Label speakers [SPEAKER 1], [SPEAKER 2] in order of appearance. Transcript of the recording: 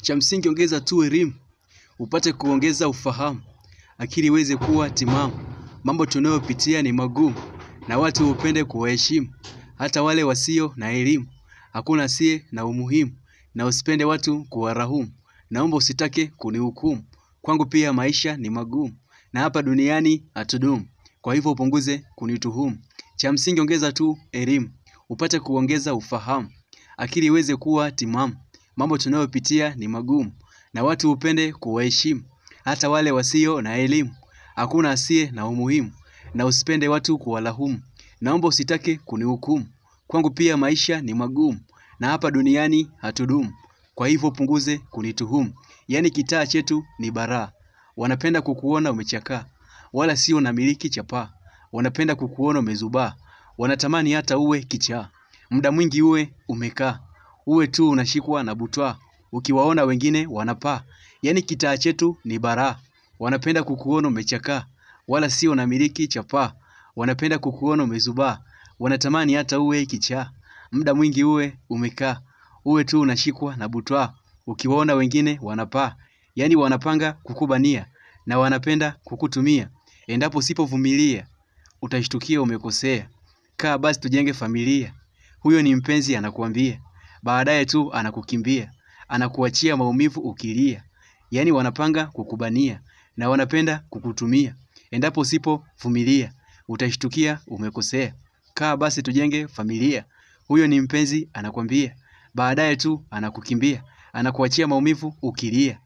[SPEAKER 1] Cha msingi ongeza tu elimu, upate kuongeza ufahamu, akili iweze kuwa timamu. Mambo tunayopitia ni magumu, na watu upende kuwaheshimu, hata wale wasio na elimu. Hakuna asiye na umuhimu, na usipende watu kuwarahumu. Naomba usitake kunihukumu, kwangu pia maisha ni magumu, na hapa duniani hatudumu. Kwa hivyo upunguze kunituhumu. Cha msingi ongeza tu elimu, upate kuongeza ufahamu, akili iweze kuwa timamu. Mambo tunayopitia ni magumu, na watu upende kuwaheshimu, hata wale wasio na elimu. Hakuna asiye na umuhimu, na usipende watu kuwalahumu. Naomba usitake kunihukumu, kwangu pia maisha ni magumu, na hapa duniani hatudumu. Kwa hivyo upunguze kunituhumu. Yani kitaa chetu ni baraa. Wanapenda kukuona umechakaa, wala sio na miliki chapaa. Wanapenda kukuona umezubaa, wanatamani hata uwe kichaa. Muda mwingi uwe umekaa, uwe tu unashikwa na butwaa. Ukiwaona wengine wanapaa, yani kitaa chetu ni baraa. Wanapenda kukuona umechakaa, wala sio na miliki chapaa. Wanapenda kukuona umezubaa, wanatamani hata uwe kichaa. Muda mwingi uwe umekaa, uwe tu unashikwa na butwaa. Ukiwaona wengine wanapaa, yani wanapanga kukubania, na wanapenda kukutumia. Endapo usipovumilia, utashtukia umekosea. Kaa basi tujenge familia. Huyo ni mpenzi anakuambia, baadaye tu anakukimbia, anakuachia maumivu ukilia. Yani wanapanga kukubania, na wanapenda kukutumia. Endapo usipovumilia, utashtukia umekosea. Kaa basi tujenge familia. Huyo ni mpenzi anakuambia, baadaye tu anakukimbia, anakuachia maumivu ukilia.